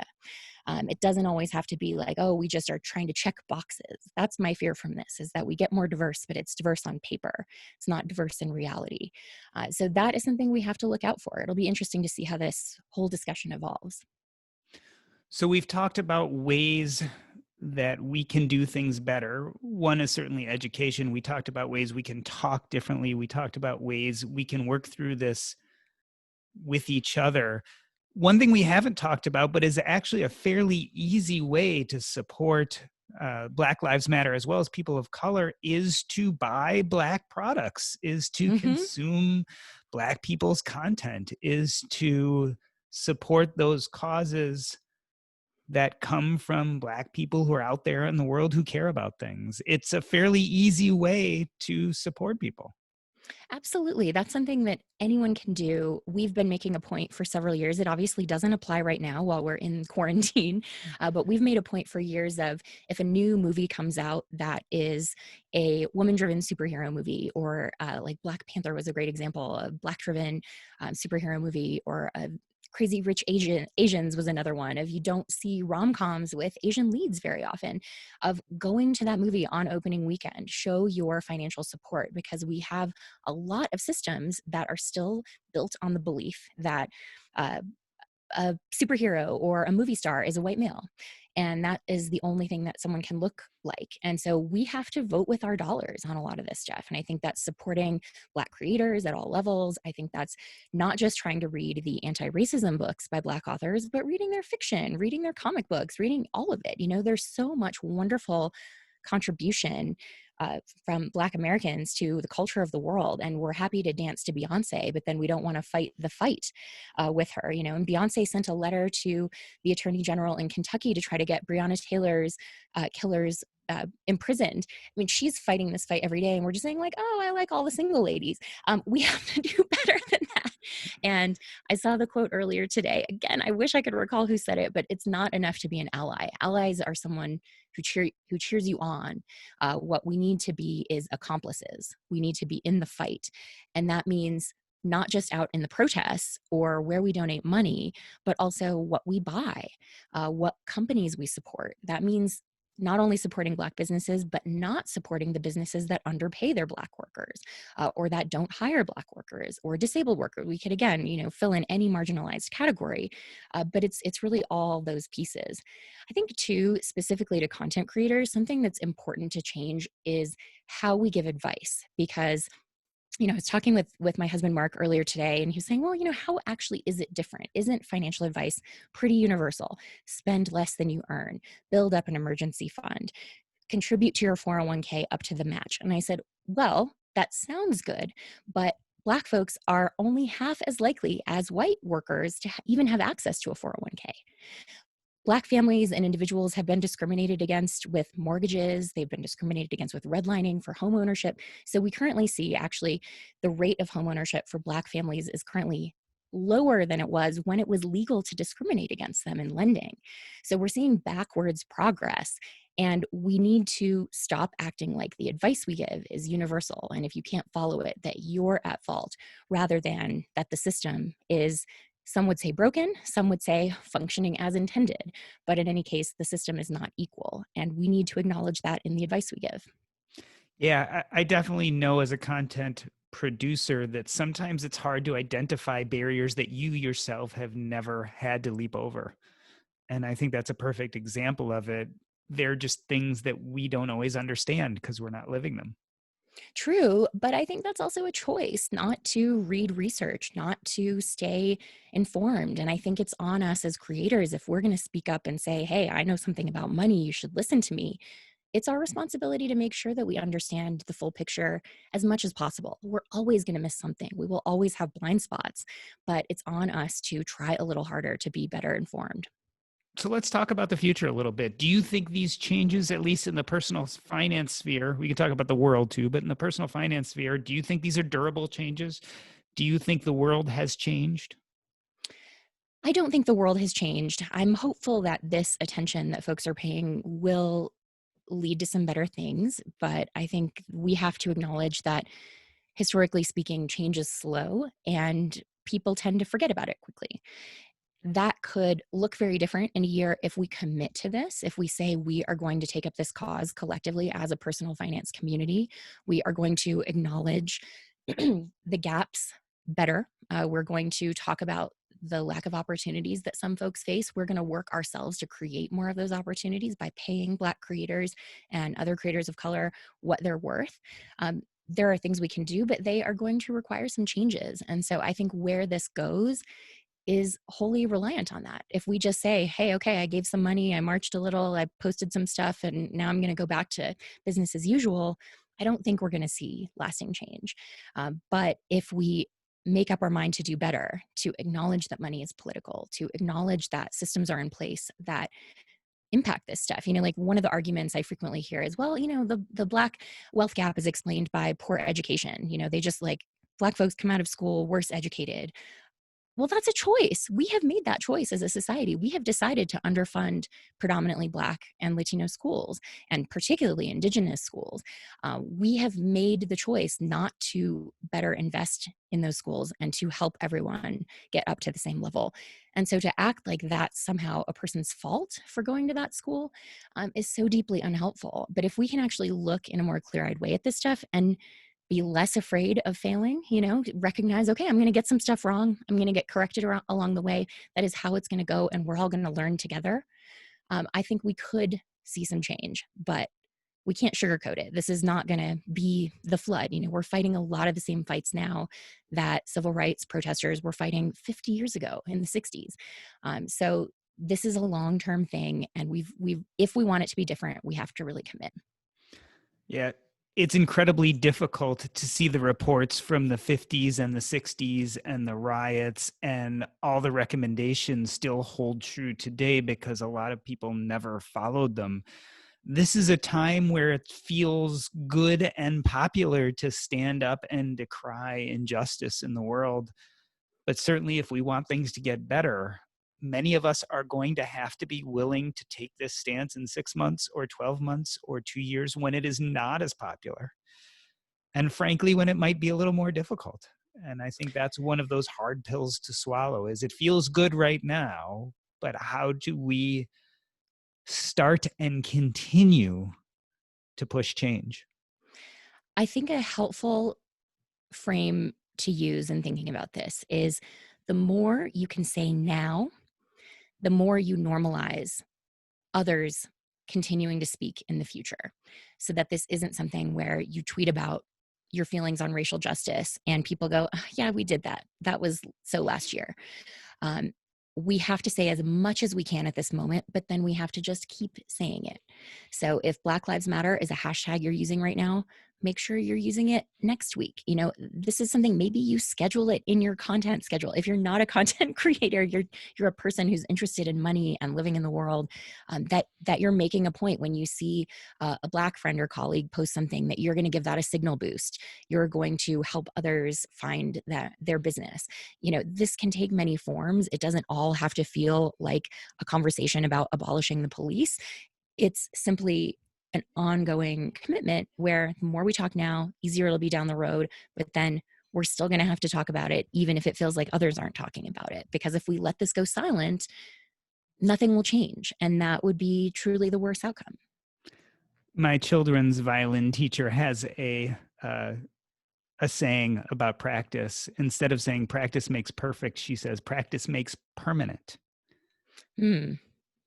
It doesn't always have to be like, oh, we just are trying to check boxes. That's my fear from this, is that we get more diverse, but it's diverse on paper. It's not diverse in reality. So that is something we have to look out for. It'll be interesting to see how this whole discussion evolves. So we've talked about ways that we can do things better. One is certainly education. We talked about ways we can talk differently. We talked about ways we can work through this with each other. One thing we haven't talked about, but is actually a fairly easy way to support Black Lives Matter as well as people of color, is to buy Black products, is to Hmm. consume Black people's content, is to support those causes that come from Black people who are out there in the world who care about things. It's a fairly easy way to support people. Absolutely. That's something that anyone can do. We've been making a point for several years. It obviously doesn't apply right now while we're in quarantine, but we've made a point for years of, if a new movie comes out that is a woman driven superhero movie, or like Black Panther was a great example, a Black driven superhero movie, or a Crazy Rich Asians was another one. Of, you don't see rom-coms with Asian leads very often, of going to that movie on opening weekend. Show your financial support, because we have a lot of systems that are still built on the belief that uh, a superhero or a movie star is a white male. And that is the only thing that someone can look like. And so we have to vote with our dollars on a lot of this stuff. And I think that's supporting Black creators at all levels. I think that's not just trying to read the anti racism books by Black authors, but reading their fiction, reading their comic books, reading all of it. You know, there's so much wonderful contribution from Black Americans to the culture of the world. And we're happy to dance to Beyonce, but then we don't want to fight the fight with her, you know. And Beyonce sent a letter to the Attorney General in Kentucky to try to get Breonna Taylor's killers imprisoned. I mean, she's fighting this fight every day, and we're just saying, like, oh, I like all the single ladies. We have to do better than that. And I saw the quote earlier today. Again, I wish I could recall who said it, but it's not enough to be an ally. Allies are someone who cheers you on. What we need to be is accomplices. We need to be in the fight, and that means not just out in the protests or where we donate money, but also what we buy, what companies we support. That means not only supporting Black businesses, but not supporting the businesses that underpay their Black workers, or that don't hire Black workers or disabled workers. We could, again, you know, fill in any marginalized category, but it's really all those pieces. I think too, specifically to content creators, something that's important to change is how we give advice. Because, you know, I was talking with my husband Mark earlier today, and he was saying, well, you know, how actually is it different? Isn't financial advice pretty universal? Spend less than you earn, build up an emergency fund, contribute to your 401k up to the match. And I said, well, that sounds good, but Black folks are only half as likely as white workers to even have access to a 401k. Black families and individuals have been discriminated against with mortgages. They've been discriminated against with redlining for home ownership. So we currently see, actually, the rate of home ownership for Black families is currently lower than it was when it was legal to discriminate against them in lending. So we're seeing backwards progress. And we need to stop acting like the advice we give is universal. And if you can't follow it, that you're at fault, rather than that the system is, some would say broken, some would say functioning as intended. But in any case, the system is not equal. And we need to acknowledge that in the advice we give. Yeah, I definitely know as a content producer that sometimes it's hard to identify barriers that you yourself have never had to leap over. And I think that's a perfect example of it. They're just things that we don't always understand because we're not living them. True, but I think that's also a choice not to read research, not to stay informed. And I think it's on us as creators, if we're going to speak up and say, hey, I know something about money, you should listen to me. It's our responsibility to make sure that we understand the full picture as much as possible. We're always going to miss something. We will always have blind spots, but it's on us to try a little harder to be better informed. So let's talk about the future a little bit. Do you think these changes, at least in the personal finance sphere, we can talk about the world too, but in the personal finance sphere, do you think these are durable changes? Do you think the world has changed? I don't think the world has changed. I'm hopeful that this attention that folks are paying will lead to some better things. But I think we have to acknowledge that historically speaking, change is slow and people tend to forget about it quickly. That could look very different in a year if we commit to this. If we say we are going to take up this cause collectively as a personal finance community, we are going to acknowledge the gaps better. We're going to talk about the lack of opportunities that some folks face. We're going to work ourselves to create more of those opportunities by paying Black creators and other creators of color what they're worth. There are things we can do, but they are going to require some changes. And so I think where this goes is wholly reliant on that. If we just say, hey, okay, I gave some money, I marched a little, I posted some stuff, and now I'm going to go back to business as usual, I don't think we're going to see lasting change. But if we make up our mind to do better, to acknowledge that money is political, to acknowledge that systems are in place that impact this stuff. Like one of the arguments I frequently hear is, well, the Black wealth gap is explained by poor education. They just like Black folks come out of school worse educated. Well, that's a choice. We have made that choice as a society. We have decided to underfund predominantly Black and Latino schools, and particularly Indigenous schools. We have made the choice not to better invest in those schools and to help everyone get up to the same level. And so to act like that's somehow a person's fault for going to that school is so deeply unhelpful. But if we can actually look in a more clear-eyed way at this stuff and be less afraid of failing, recognize, okay, I'm going to get some stuff wrong. I'm going to get corrected along the way. That is how it's going to go. And we're all going to learn together. I think we could see some change, but we can't sugarcoat it. This is not going to be the flood. We're fighting a lot of the same fights now that civil rights protesters were fighting 50 years ago in the 60s. So this is a long-term thing. And if we want it to be different, we have to really commit. Yeah. It's incredibly difficult to see the reports from the 50s and the 60s and the riots, and all the recommendations still hold true today because a lot of people never followed them. This is a time where it feels good and popular to stand up and decry injustice in the world. But certainly if we want things to get better, many of us are going to have to be willing to take this stance in 6 months or 12 months or 2 years when it is not as popular. And frankly, when it might be a little more difficult. And I think that's one of those hard pills to swallow. Is it feels good right now, but how do we start and continue to push change? I think a helpful frame to use in thinking about this is the more you can say now, the more you normalize others continuing to speak in the future, so that this isn't something where you tweet about your feelings on racial justice and people go, "Oh, yeah, we did that. That was so last year." Um, we have to say as much as we can at this moment, but then we have to just keep saying it. So if Black Lives Matter is a hashtag you're using right now, make sure you're using it next week. This is something, maybe you schedule it in your content schedule. If you're not a content creator, you're a person who's interested in money and living in the world, that you're making a point when you see a Black friend or colleague post something, that you're going to give that a signal boost. You're going to help others find their business. This can take many forms. It doesn't all have to feel like a conversation about abolishing the police. It's simply an ongoing commitment where the more we talk now, easier it'll be down the road, but then we're still going to have to talk about it, even if it feels like others aren't talking about it. Because if we let this go silent, nothing will change. And that would be truly the worst outcome. My children's violin teacher has a saying about practice. Instead of saying practice makes perfect, she says practice makes permanent.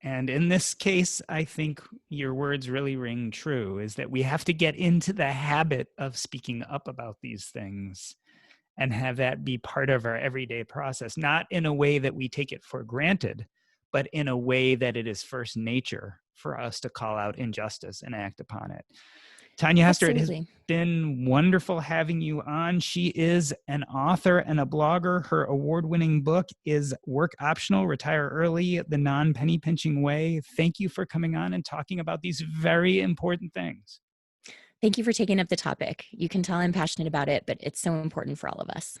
And in this case, I think your words really ring true, is that we have to get into the habit of speaking up about these things and have that be part of our everyday process, not in a way that we take it for granted, but in a way that it is first nature for us to call out injustice and act upon it. Tanja Hester, it has Absolutely. been wonderful having you on. She is an author and a blogger. Her award-winning book is Work Optional, Retire Early, The Non-Penny Pinching Way. Thank you for coming on and talking about these very important things. Thank you for taking up the topic. You can tell I'm passionate about it, but it's so important for all of us.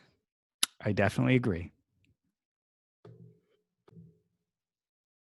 I definitely agree.